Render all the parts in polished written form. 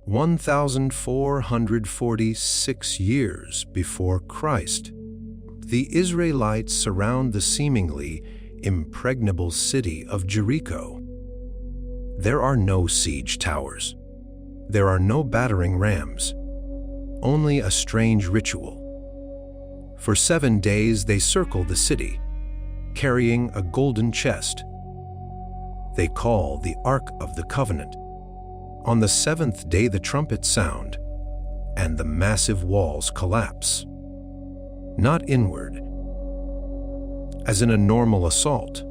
1,446 years before Christ, the Israelites surround the seemingly impregnable city of Jericho. There are no siege towers. There are no battering rams. Only a strange ritual. For 7 days they circle the city, carrying a golden chest they call the Ark of the Covenant. On the 7th day the trumpets sound, and the massive walls collapse. Not inward, as in a normal assault,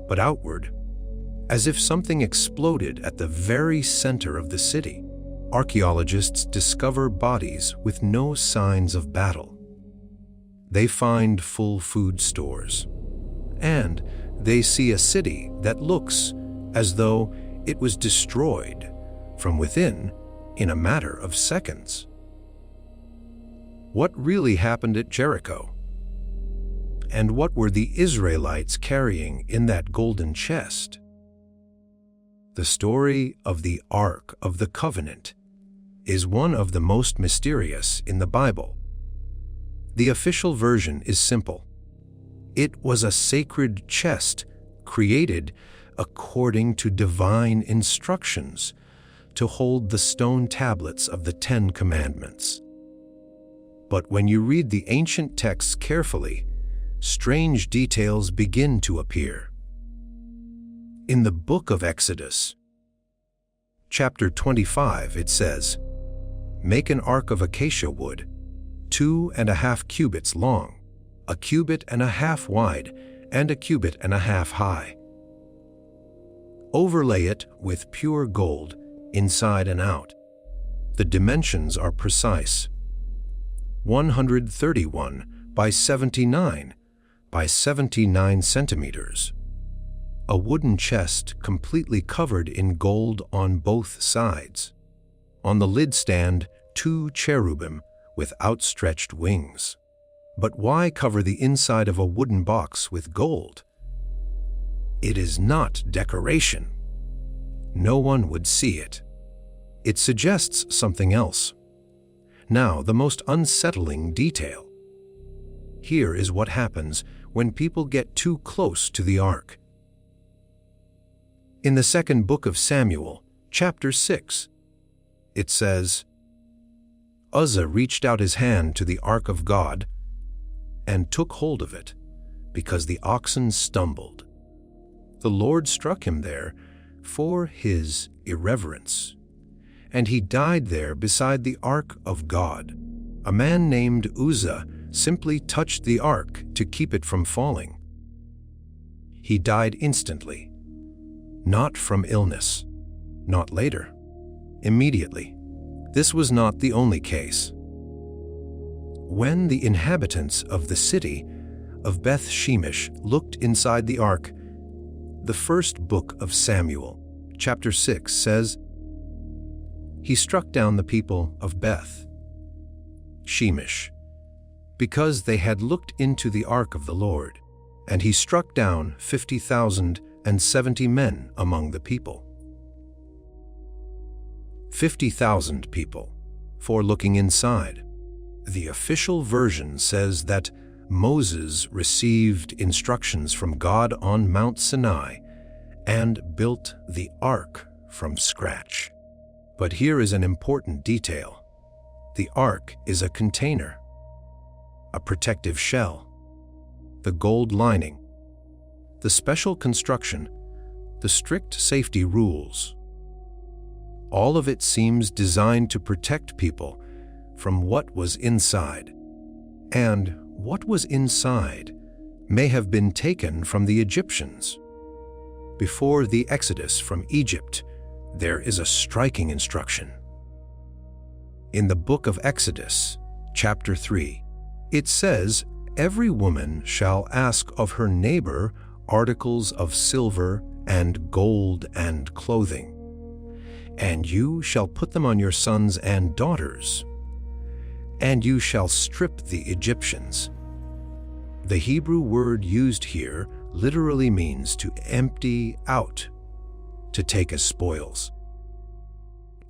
but outward, as if something exploded at the very center of the city. Archaeologists discover bodies with no signs of battle. They find full food stores, and they see a city that looks as though it was destroyed from within in a matter of seconds. What really happened at Jericho? And what were the Israelites carrying in that golden chest? The story of the Ark of the Covenant is one of the most mysterious in the Bible. The official version is simple. It was a sacred chest created according to divine instructions to hold the stone tablets of the 10 Commandments. But when you read the ancient texts carefully, strange details begin to appear. In the book of Exodus, chapter 25, it says, "Make an ark of acacia wood, 2.5 cubits long, 1.5 cubits wide, and 1.5 cubits high. Overlay it with pure gold, inside and out. The dimensions are precise: 131 by 79 by 79 centimeters. A wooden chest completely covered in gold on both sides. On the lid stand 2 cherubim with outstretched wings." But why cover the inside of a wooden box with gold? It is not decoration. No one would see it. It suggests something else. Now, the most unsettling detail. Here is what happens when people get too close to the ark. In the 2nd book of Samuel, chapter 6, it says, "Uzzah reached out his hand to the ark of God and took hold of it, because the oxen stumbled. The Lord struck him there for his irreverence, and he died there beside the ark of God. A man named Uzzah simply touched the ark to keep it from falling. He died instantly, not from illness, not later, immediately." This was not the only case. When the inhabitants of the city of Beth Shemesh looked inside the ark, the 1st book of Samuel, chapter 6, says, "He struck down the people of Beth Shemesh, because they had looked into the ark of the Lord, and he struck down 50,070 men among the people." 50,000 people for looking inside. The official version says that Moses received instructions from God on Mount Sinai and built the ark from scratch. But here is an important detail. The ark is a container, a protective shell, the gold lining, the special construction, the strict safety rules. All of it seems designed to protect people from what was inside. And what was inside may have been taken from the Egyptians. Before the Exodus from Egypt, there is a striking instruction. In the book of Exodus, chapter 3, it says, "Every woman shall ask of her neighbor articles of silver and gold and clothing, and you shall put them on your sons and daughters, and you shall strip the Egyptians." The Hebrew word used here literally means to empty out, to take as spoils.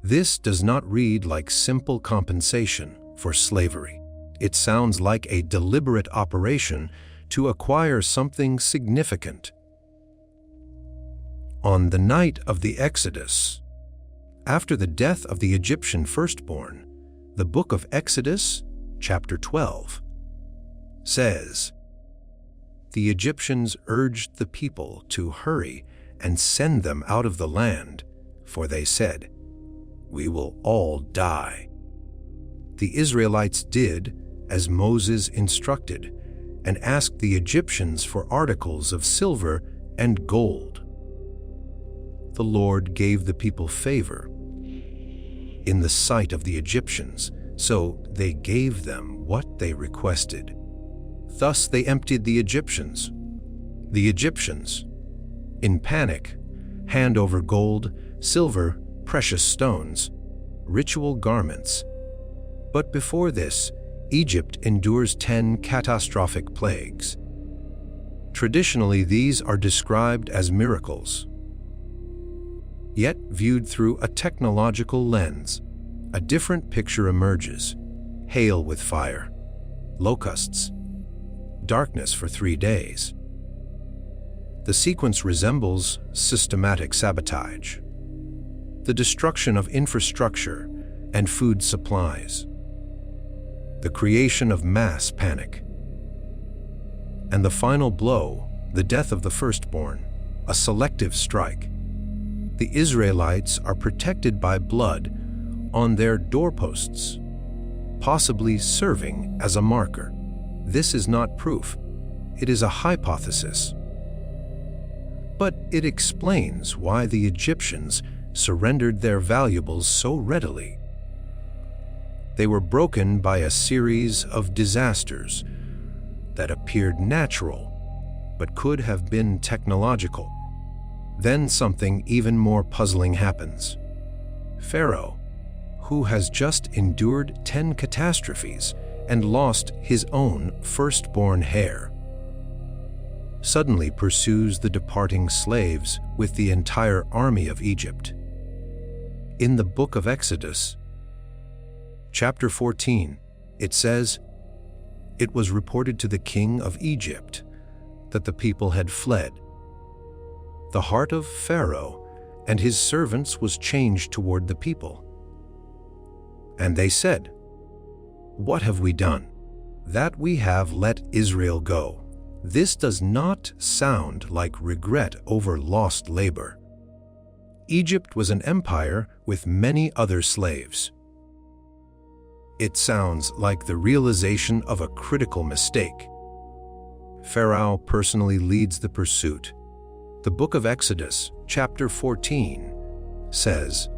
This does not read like simple compensation for slavery. It sounds like a deliberate operation to acquire something significant. On the night of the Exodus, after the death of the Egyptian firstborn, the book of Exodus, chapter 12, says, "The Egyptians urged the people to hurry and send them out of the land, for they said, 'We will all die.' The Israelites did as Moses instructed and asked the Egyptians for articles of silver and gold. The Lord gave the people favor in the sight of the Egyptians, so they gave them what they requested. Thus they emptied the Egyptians. The Egyptians, in panic, hand over gold, silver, precious stones, ritual garments. But before this, Egypt endures 10 catastrophic plagues. Traditionally, these are described as miracles. Yet, viewed through a technological lens, a different picture emerges: hail with fire, locusts, darkness for 3 days. The sequence resembles systematic sabotage, the destruction of infrastructure and food supplies, the creation of mass panic, and the final blow, the death of the firstborn, a selective strike. The Israelites are protected by blood on their doorposts, possibly serving as a marker. This is not proof. It is a hypothesis. But it explains why the Egyptians surrendered their valuables so readily. They were broken by a series of disasters that appeared natural, but could have been technological. Then something even more puzzling happens. Pharaoh, who has just endured 10 catastrophes and lost his own firstborn heir, suddenly pursues the departing slaves with the entire army of Egypt. In the book of Exodus, chapter 14, it says, "It was reported to the king of Egypt that the people had fled. The heart of Pharaoh and his servants was changed toward the people. And they said, 'What have we done, that we have let Israel go?' This does not sound like regret over lost labor. Egypt was an empire with many other slaves. It sounds like the realization of a critical mistake. Pharaoh personally leads the pursuit. The book of Exodus, chapter 14, says,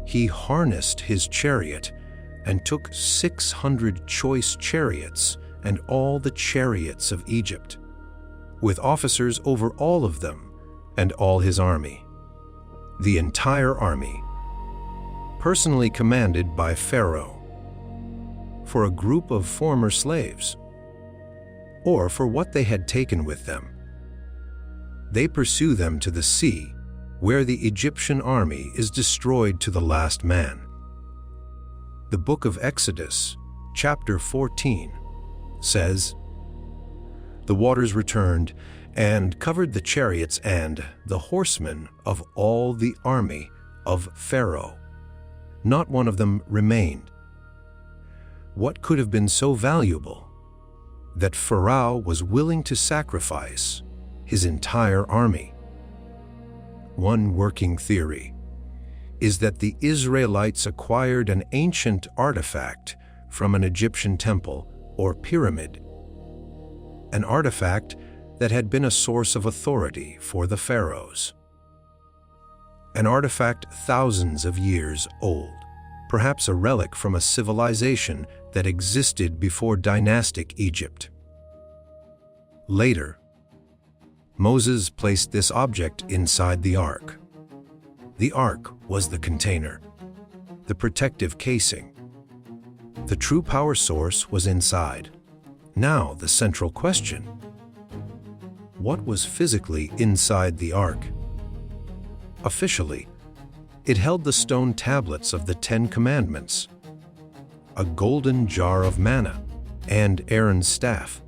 "He harnessed his chariot and took 600 choice chariots and all the chariots of Egypt, with officers over all of them and all his army." The entire army, personally commanded by Pharaoh, for a group of former slaves, or for what they had taken with them. They pursue them to the sea, where the Egyptian army is destroyed to the last man. The book of Exodus, chapter 14, says, "The waters returned and covered the chariots and the horsemen of all the army of Pharaoh. Not one of them remained." What could have been so valuable that Pharaoh was willing to sacrifice his entire army? One working theory is that the Israelites acquired an ancient artifact from an Egyptian temple or pyramid, an artifact that had been a source of authority for the pharaohs. An artifact thousands of years old, perhaps a relic from a civilization that existed before dynastic Egypt. Later, Moses placed this object inside the ark. The ark was the container, the protective casing. The true power source was inside. Now the central question: what was physically inside the ark? Officially, It held the stone tablets of the 10 Commandments, a golden jar of manna, and Aaron's staff.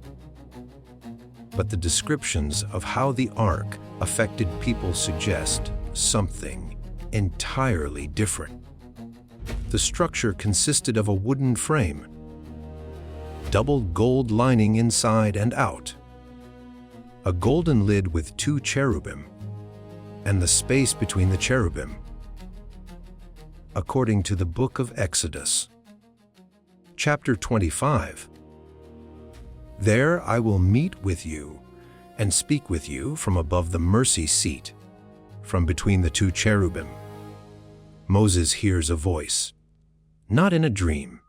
But the descriptions of how the ark affected people suggest something entirely different. The structure consisted of a wooden frame, double gold lining inside and out, a golden lid with 2 cherubim, and the space between the cherubim. According to the book of Exodus, chapter 25, "There I will meet with you and speak with you from above the mercy seat, from between the 2 cherubim." Moses hears a voice, not in a dream,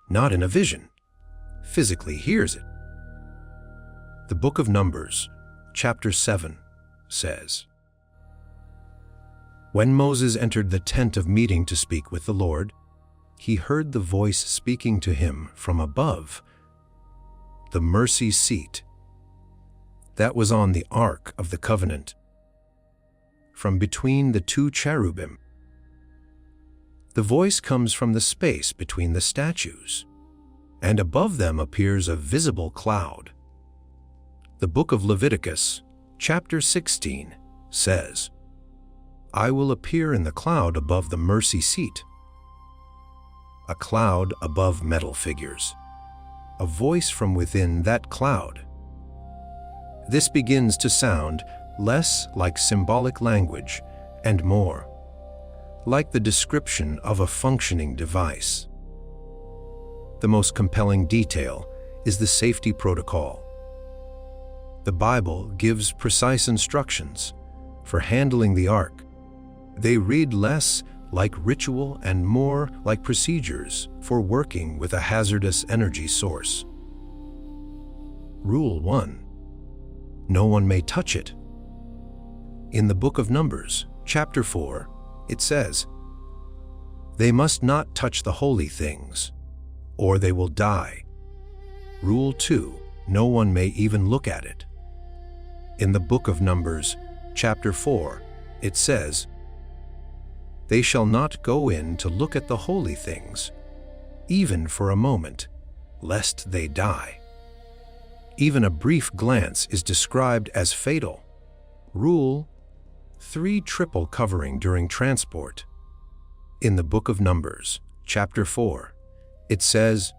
not in a vision, physically hears it. The book of Numbers, chapter 7, says, "When Moses entered the tent of meeting to speak with the Lord, he heard the voice speaking to him from above, the mercy seat that was on the Ark of the Covenant, from between the 2 cherubim. The voice comes from the space between the statues, and above them appears a visible cloud." The book of Leviticus, chapter 16, says, "I will appear in the cloud above the mercy seat." A cloud above metal figures, a voice from within that cloud. This begins to sound less like symbolic language and more like the description of a functioning device. The most compelling detail is the safety protocol. The Bible gives precise instructions for handling the ark. They read less like ritual and more like procedures for working with a hazardous energy source. Rule 1. No one may touch it. In the book of Numbers, chapter 4, it says, "They must not touch the holy things, or they will die." Rule 2. No one may even look at it. In the book of Numbers, chapter 4, it says, "They shall not go in to look at the holy things, even for a moment, lest they die." Even a brief glance is described as fatal. Rule 3. Triple covering during transport. In the book of Numbers, chapter 4, it says,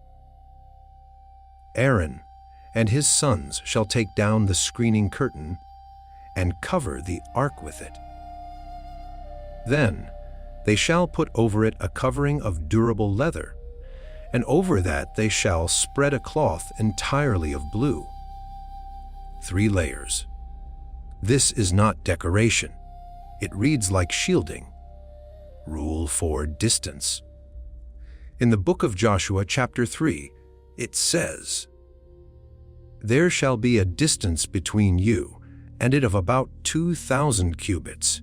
"Aaron and his sons shall take down the screening curtain and cover the ark with it. Then they shall put over it a covering of durable leather, and over that they shall spread a cloth entirely of blue." 3 layers. This is not decoration. It reads like shielding. Rule 4. Distance. In the book of Joshua, chapter 3, it says, "There shall be a distance between you and it of about 2,000 cubits.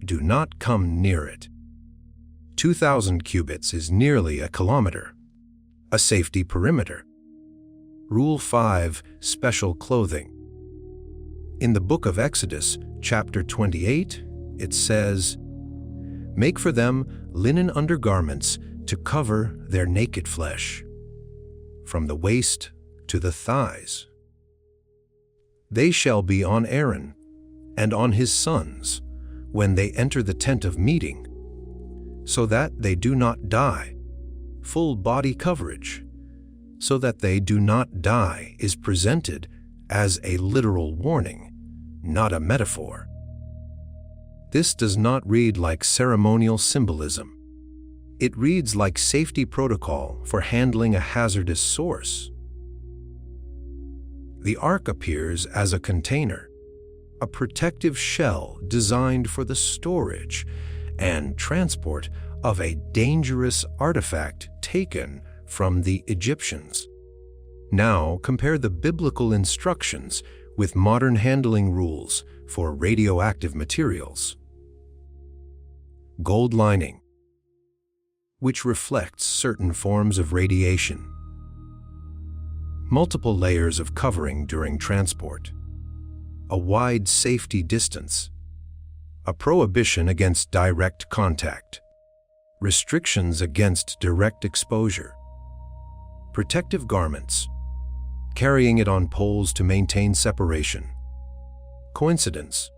Do not come near it." 2,000 cubits is nearly a kilometer, a safety perimeter. Rule 5. Special clothing. In the book of Exodus, chapter 28, it says, "Make for them linen undergarments to cover their naked flesh, from the waist to the thighs. They shall be on Aaron and on his sons when they enter the tent of meeting, so that they do not die." Full body coverage, so that they do not die, is presented as a literal warning, not a metaphor. This does not read like ceremonial symbolism. It reads like safety protocol for handling a hazardous source. The ark appears as a container, a protective shell designed for the storage and transport of a dangerous artifact taken from the Egyptians. Now compare the biblical instructions with modern handling rules for radioactive materials. Gold lining, which reflects certain forms of radiation. Multiple layers of covering during transport. A wide safety distance. a prohibition against direct contact, restrictions against direct exposure, protective garments, carrying it on poles to maintain separation, coincidence,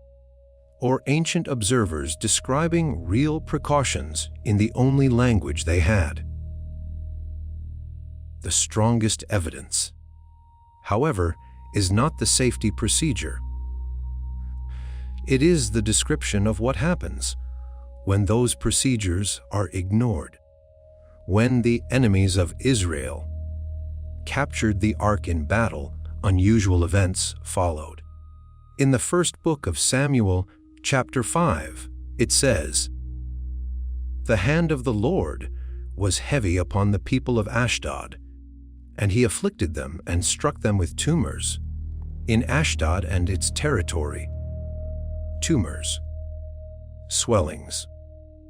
or ancient observers describing real precautions in the only language they had. The strongest evidence, however, is not the safety procedure. It is the description of what happens when those procedures are ignored. When the enemies of Israel captured the ark in battle, unusual events followed. In the first book of Samuel, chapter 5, it says, "The hand of the Lord was heavy upon the people of Ashdod, and he afflicted them and struck them with tumors in Ashdod and its territory." Tumors, swellings,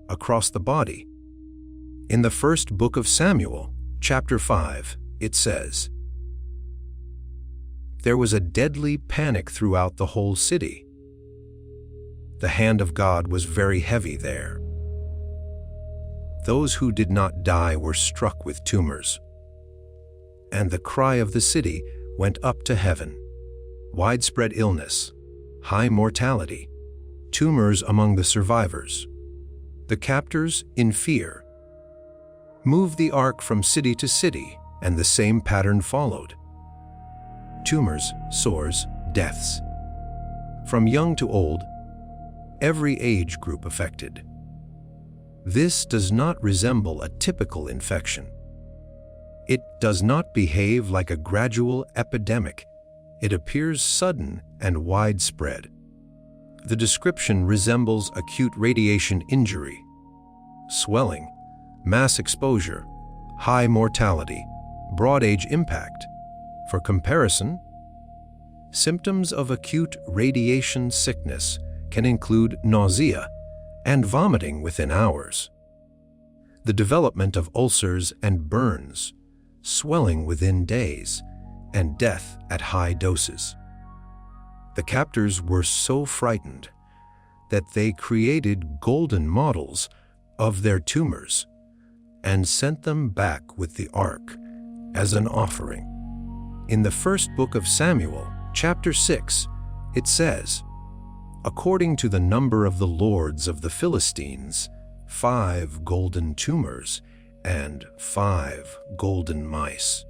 across the body. In the first book of Samuel, chapter 5, it says, "There was a deadly panic throughout the whole city. The hand of God was very heavy there. Those who did not die were struck with tumors. And the cry of the city went up to heaven. Widespread illness, high mortality, tumors among the survivors. The captors, in fear, moved the ark from city to city, and the same pattern followed. Tumors, sores, deaths. From young to old, every age group affected. This does not resemble a typical infection. It does not behave like a gradual epidemic. It appears sudden and widespread. The description resembles acute radiation injury, swelling, mass exposure, high mortality, broad age impact. For comparison, symptoms of acute radiation sickness can include nausea and vomiting within hours, the development of ulcers and burns, swelling within days, and death at high doses. The captors were so frightened that they created golden models of their tumors and sent them back with the ark as an offering. In the first book of Samuel, chapter 6, it says, "According to the number of the lords of the Philistines, 5 golden tumors and 5 golden mice.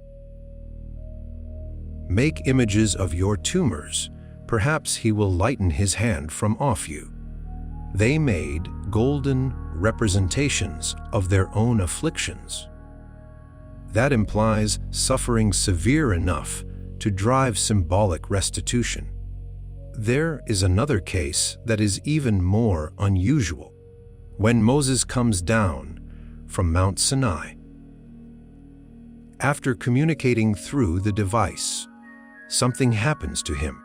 Make images of your tumors, perhaps he will lighten his hand from off you." They made golden representations of their own afflictions. That implies suffering severe enough to drive symbolic restitution. There is another case that is even more unusual. When Moses comes down from Mount Sinai, after communicating through the device, something happens to him.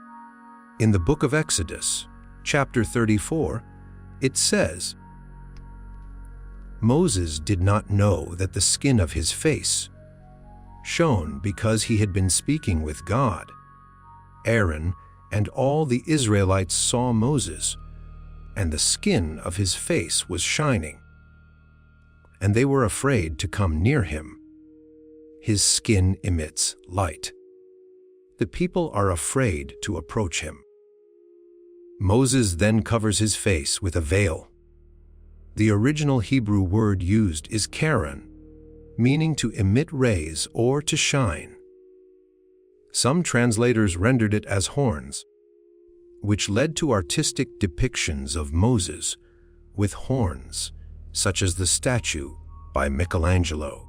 In the book of Exodus, chapter 34, it says, "Moses did not know that the skin of his face shone because he had been speaking with God. Aaron and all the Israelites saw Moses, and the skin of his face was shining, and they were afraid to come near him. His skin emits light. The people are afraid to approach him." Moses then covers his face with a veil. The original Hebrew word used is karen, meaning to emit rays or to shine. Some translators rendered it as horns, which led to artistic depictions of Moses with horns, such as the statue by Michelangelo.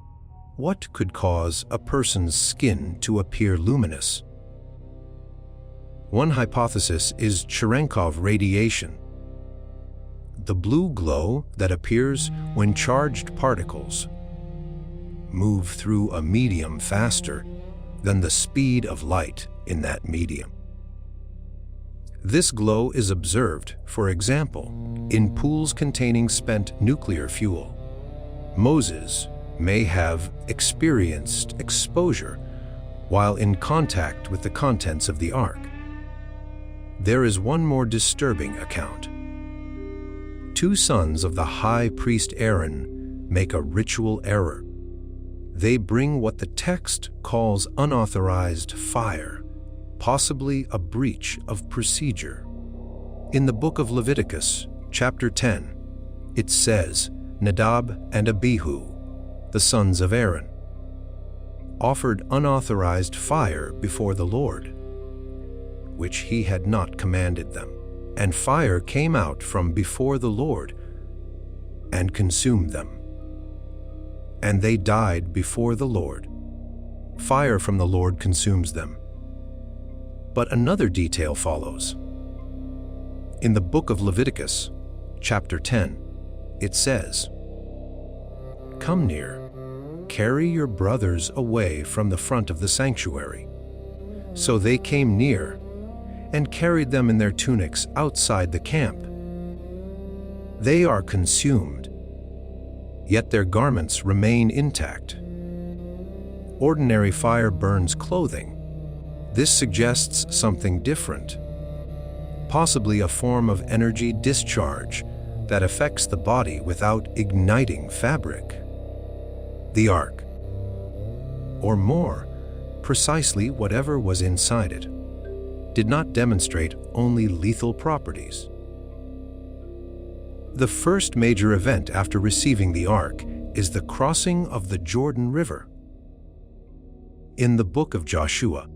What could cause a person's skin to appear luminous? One hypothesis is Cherenkov radiation, the blue glow that appears when charged particles move through a medium faster than the speed of light in that medium. This glow is observed, for example, in pools containing spent nuclear fuel. Moses may have experienced exposure while in contact with the contents of the ark. There is one more disturbing account. two sons of the high priest Aaron make a ritual error. They bring what the text calls unauthorized fire, possibly a breach of procedure. In the book of Leviticus, chapter 10, it says, Nadab and Abihu, the sons of Aaron, offered unauthorized fire before the Lord, which he had not commanded them. And fire came out from before the Lord and consumed them. And they died before the Lord. Fire from the Lord consumes them. But another detail follows. In the book of Leviticus, chapter 10, it says, Come near, carry your brothers away from the front of the sanctuary. So they came near and carried them in their tunics outside the camp. They are consumed, yet their garments remain intact. Ordinary fire burns clothing. This suggests something different, possibly a form of energy discharge that affects the body without igniting fabric. The ark, or more precisely whatever was inside it, did not demonstrate only lethal properties. The first major event after receiving the ark is the crossing of the Jordan River. In the book of Joshua,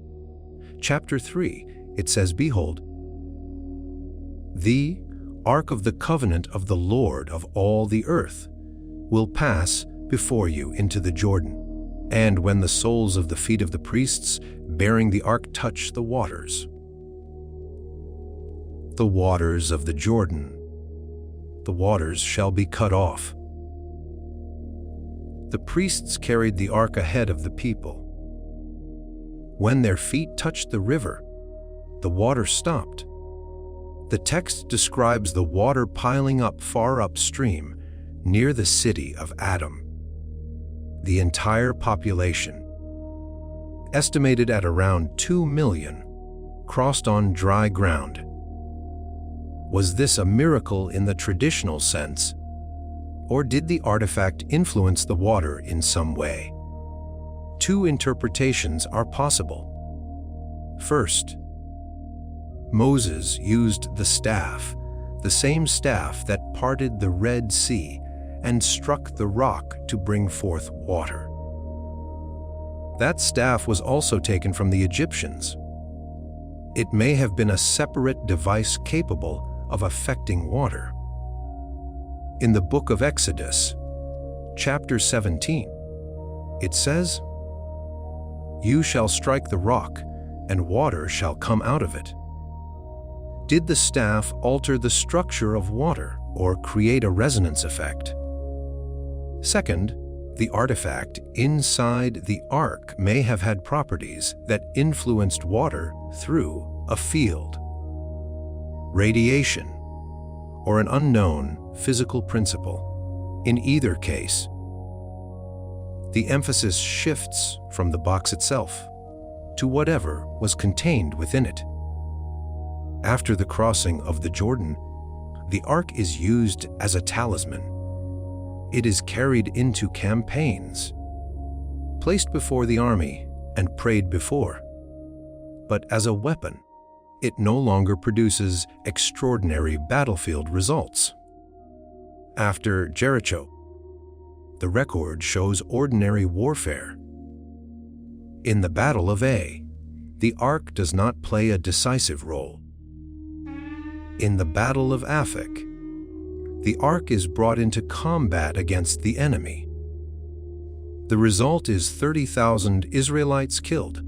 chapter 3, it says, Behold, the ark of the covenant of the Lord of all the earth will pass before you into the Jordan. And when the soles of the feet of the priests bearing the ark touch the waters of the Jordan, the waters shall be cut off. The priests carried the ark ahead of the people. When their feet touched the river, the water stopped. The text describes the water piling up far upstream near the city of Adam. The entire population, estimated at around 2 million, crossed on dry ground. Was this a miracle in the traditional sense, or did the artifact influence the water in some way? Two interpretations are possible. First, Moses used the staff, the same staff that parted the Red Sea and struck the rock to bring forth water. That staff was also taken from the Egyptians. It may have been a separate device capable of affecting water. In the book of Exodus, chapter 17, it says, You shall strike the rock, and water shall come out of it. Did the staff alter the structure of water or create a resonance effect? Second, the artifact inside the ark may have had properties that influenced water through a field, radiation, or an unknown physical principle. In either case, the emphasis shifts from the box itself to whatever was contained within it. After the crossing of the Jordan, the ark is used as a talisman. It is carried into campaigns, placed before the army, and prayed before. But as a weapon, it no longer produces extraordinary battlefield results. After Jericho, the record shows ordinary warfare. In the Battle of Ai, the ark does not play a decisive role. In the Battle of Aphek, the ark is brought into combat against the enemy. The result is 30,000 Israelites killed.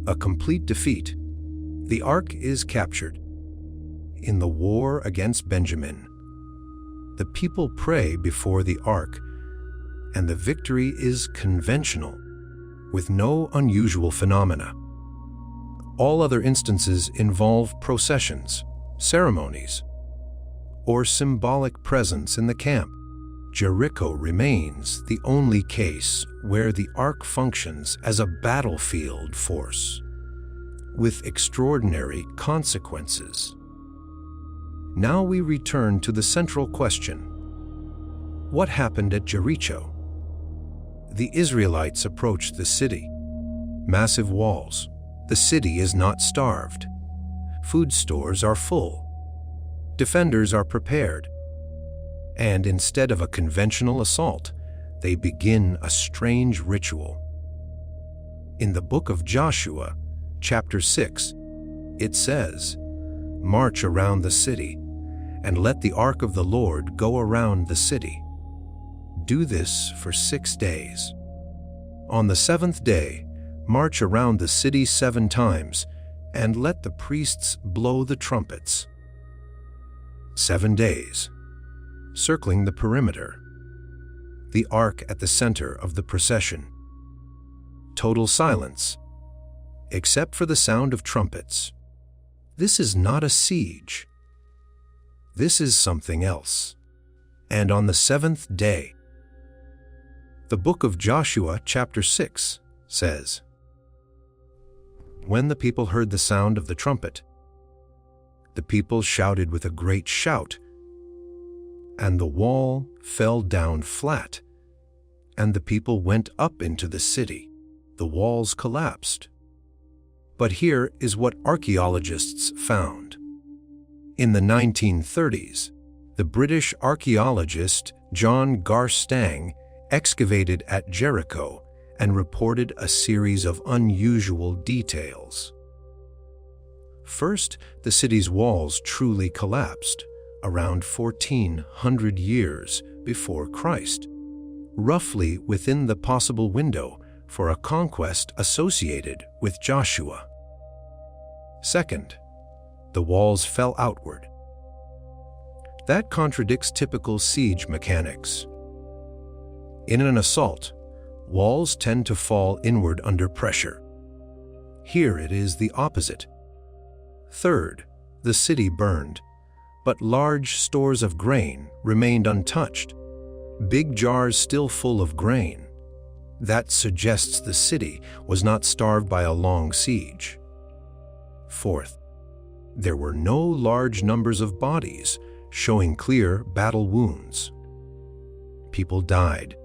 A complete defeat. The ark is captured. In the war against Benjamin, the people pray before the ark, and the victory is conventional, with no unusual phenomena. All other instances involve processions, ceremonies, or symbolic presence in the camp. Jericho remains the only case where the ark functions as a battlefield force, with extraordinary consequences. Now we return to the central question. What happened at Jericho? The Israelites approached the city. Massive walls. The city is not starved. Food stores are full. Defenders are prepared. And instead of a conventional assault, they begin a strange ritual. In the book of Joshua, chapter 6, it says, "March around the city, and let the ark of the Lord go around the city. Do this for 6 days. On the 7th day, march around the city 7 times, and let the priests blow the trumpets." 7 days, circling the perimeter. The ark at the center of the procession. Total silence, except for the sound of trumpets. This is not a siege. This is something else. And on the 7th day, the book of Joshua, chapter 6, says, "When the people heard the sound of the trumpet, the people shouted with a great shout, and the wall fell down flat, and the people went up into the city. The walls collapsed." But here is what archaeologists found. In the 1930s, the British archaeologist John Garstang excavated at Jericho and reported a series of unusual details. First, the city's walls truly collapsed around 1400 years before Christ, roughly within the possible window for a conquest associated with Joshua. Second, the walls fell outward. That contradicts typical siege mechanics. In an assault, walls tend to fall inward under pressure. Here it is the opposite. Third, the city burned, but large stores of grain remained untouched, big jars still full of grain. That suggests the city was not starved by a long siege. Fourth, there were no large numbers of bodies, showing clear battle wounds. People died,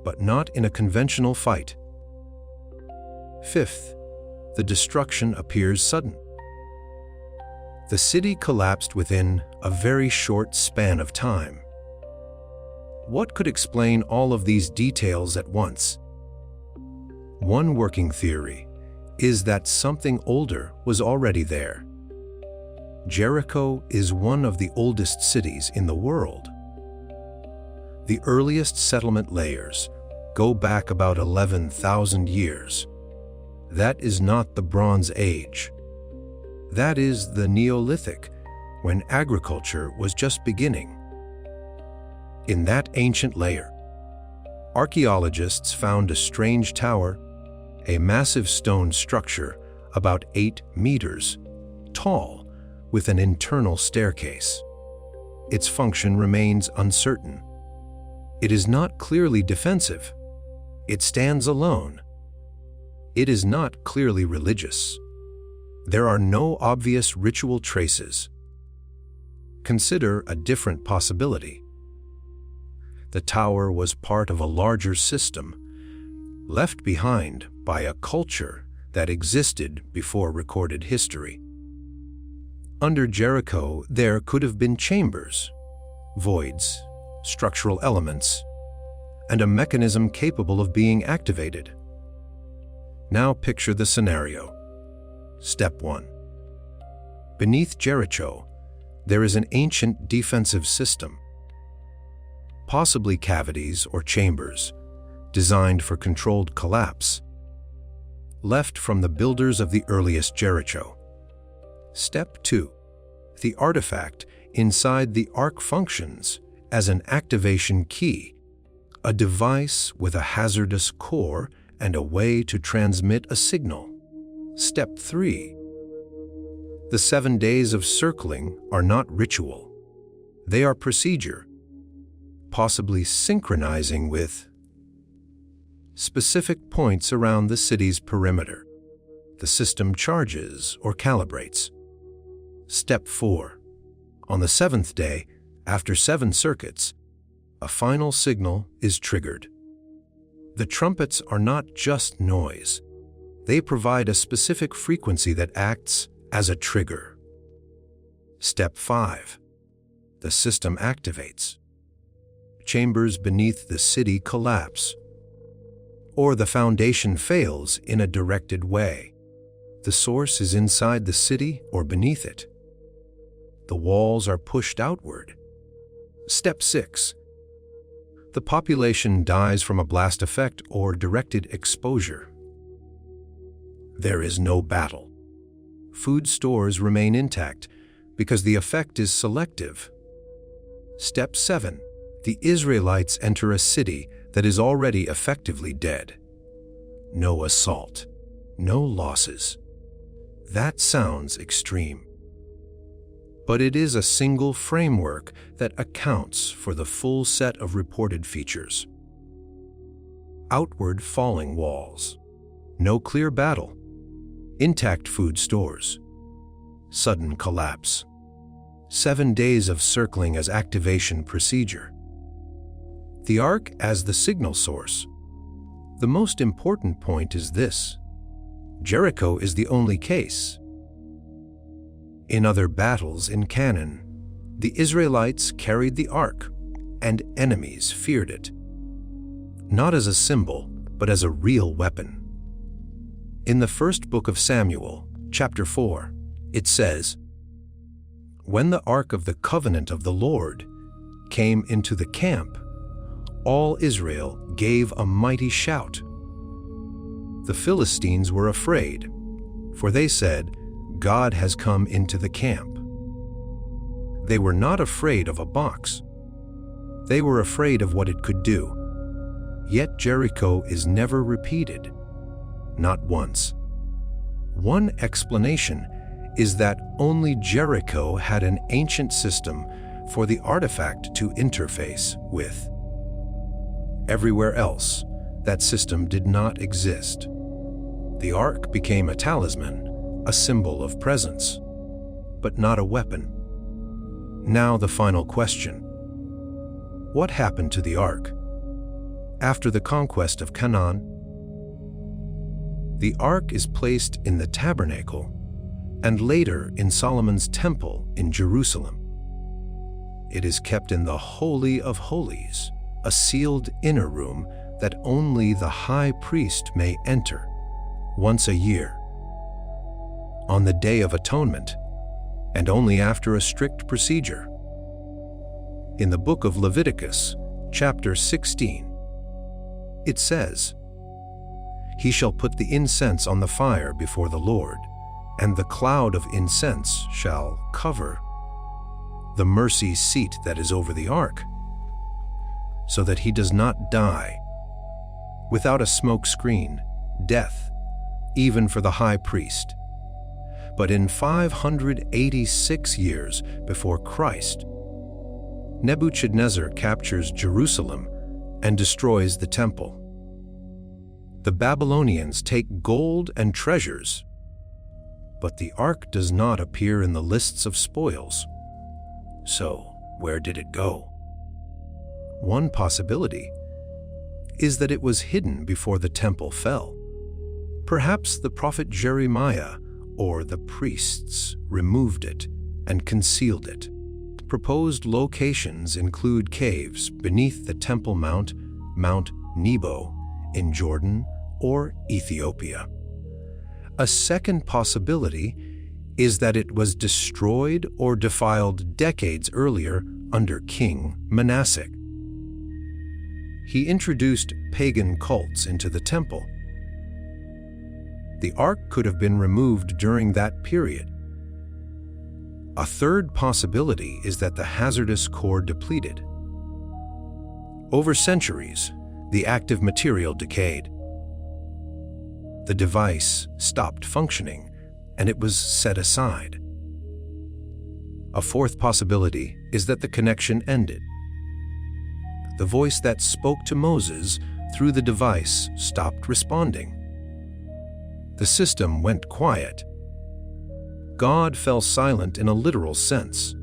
but not in a conventional fight. Fifth, the destruction appears sudden. The city collapsed within a very short span of time. What could explain all of these details at once? One working theory is that something older was already there. Jericho is one of the oldest cities in the world. The earliest settlement layers go back about 11,000 years. That is not the Bronze Age. That is the Neolithic, when agriculture was just beginning. In that ancient layer, archaeologists found a strange tower, a massive stone structure about 8 meters tall, with an internal staircase. Its function remains uncertain. It is not clearly defensive. It stands alone. It is not clearly religious. There are no obvious ritual traces. Consider a different possibility. The tower was part of a larger system, left behind by a culture that existed before recorded history. Under Jericho, there could have been chambers, voids, structural elements, and a mechanism capable of being activated. Now picture the scenario. Step 1. Beneath Jericho, there is an ancient defensive system, possibly cavities or chambers, designed for controlled collapse, left from the builders of the earliest Jericho. Step 2. The artifact inside the ark functions as an activation key, a device with a hazardous core and a way to transmit a signal. Step 3. The 7 days of circling are not ritual. They are procedure, possibly synchronizing with specific points around the city's perimeter. The system charges or calibrates. Step 4. On the seventh day, after 7 circuits, a final signal is triggered. The trumpets are not just noise. They provide a specific frequency that acts as a trigger. Step 5. The system activates. Chambers beneath the city collapse, or the foundation fails in a directed way. The source is inside the city or beneath it. The walls are pushed outward. Step 6. The population dies from a blast effect or directed exposure. There is no battle. Food stores remain intact because the effect is selective. Step 7. The Israelites enter a city that is already effectively dead. No assault. No losses. That sounds extreme. But it is a single framework that accounts for the full set of reported features. Outward falling walls. No clear battle. Intact food stores. Sudden collapse. 7 days of circling as activation procedure. The ark as the signal source. The most important point is this: Jericho is the only case. In other battles in Canaan, the Israelites carried the ark, and enemies feared it. Not as a symbol, but as a real weapon. In the first book of Samuel, chapter 4, it says, "When the ark of the covenant of the Lord came into the camp, all Israel gave a mighty shout. The Philistines were afraid, for they said, 'God has come into the camp.' They were not afraid of a box. They were afraid of what it could do. Yet Jericho is never repeated. Not once. One explanation is that only Jericho had an ancient system for the artifact to interface with. Everywhere else, that system did not exist. The ark became a talisman, a symbol of presence, but not a weapon. Now the final question. What happened to the ark? After the conquest of Canaan, the ark is placed in the tabernacle and later in Solomon's temple in Jerusalem. It is kept in the Holy of Holies, a sealed inner room that only the high priest may enter once a year, on the Day of Atonement, and only after a strict procedure. In the book of Leviticus, chapter 16, it says, "He shall put the incense on the fire before the Lord, and the cloud of incense shall cover the mercy seat that is over the ark, so that he does not die. Without a smoke screen, death, even for the high priest." But in 586 years before Christ, Nebuchadnezzar captures Jerusalem and destroys the temple. The Babylonians take gold and treasures, but the ark does not appear in the lists of spoils. So, where did it go? One possibility is that it was hidden before the temple fell. Perhaps the prophet Jeremiah or the priests removed it and concealed it. Proposed locations include caves beneath the Temple Mount, Mount Nebo, in Jordan or Ethiopia. A second possibility is that it was destroyed or defiled decades earlier under King Manasseh. He introduced pagan cults into the temple. The ark could have been removed during that period. A third possibility is that the hazardous core depleted. Over centuries, the active material decayed. The device stopped functioning, and it was set aside. A fourth possibility is that the connection ended. The voice that spoke to Moses through the device stopped responding. The system went quiet. God fell silent in a literal sense.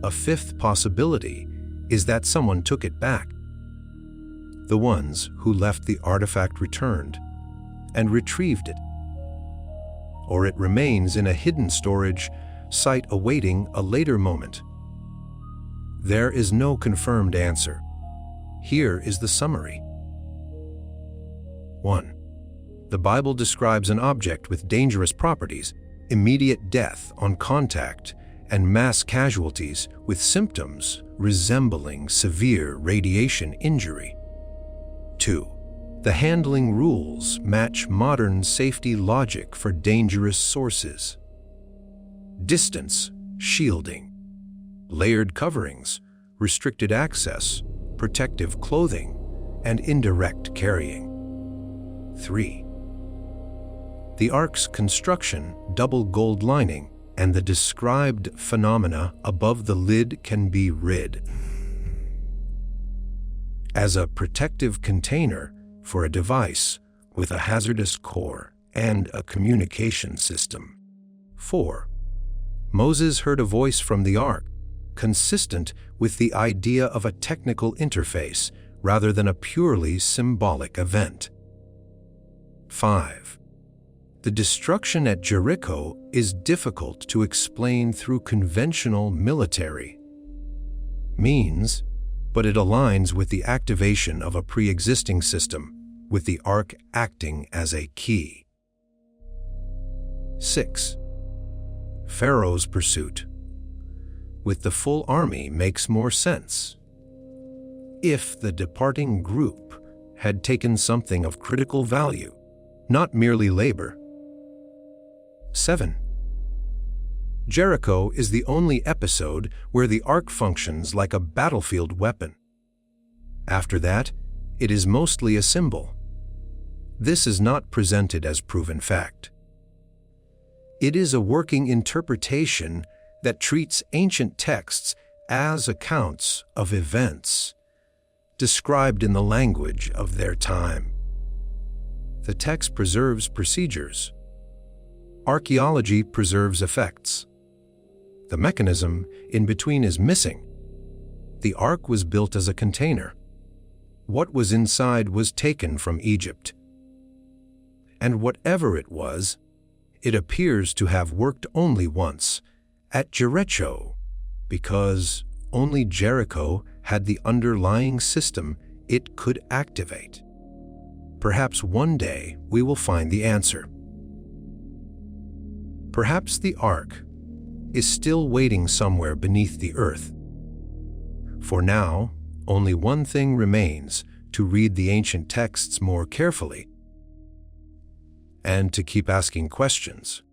A fifth possibility is that someone took it back. The ones who left the artifact returned and retrieved it. Or it remains in a hidden storage site awaiting a later moment. There is no confirmed answer. Here is the summary. 1. The Bible describes an object with dangerous properties, immediate death on contact, and mass casualties with symptoms resembling severe radiation injury. 2. The handling rules match modern safety logic for dangerous sources. Distance, shielding, layered coverings, restricted access, protective clothing, and indirect carrying. 3. The Ark's construction, double gold lining, and the described phenomena above the lid can be rid as a protective container for a device with a hazardous core and a communication system. 4. Moses heard a voice from the Ark, consistent with the idea of a technical interface rather than a purely symbolic event. 5. The destruction at Jericho is difficult to explain through conventional military means, but it aligns with the activation of a pre-existing system, with the Ark acting as a key. 6. Pharaoh's pursuit with the full army makes more sense. If the departing group had taken something of critical value, not merely labor. 7. Jericho is the only episode where the Ark functions like a battlefield weapon. After that, it is mostly a symbol. This is not presented as proven fact. It is a working interpretation that treats ancient texts as accounts of events described in the language of their time. The text preserves procedures. Archaeology preserves effects. The mechanism in between is missing. The Ark was built as a container. What was inside was taken from Egypt. And whatever it was, it appears to have worked only once, at Jericho, because only Jericho had the underlying system it could activate. Perhaps one day we will find the answer. Perhaps the Ark is still waiting somewhere beneath the earth. For now, only one thing remains: to read the ancient texts more carefully and to keep asking questions.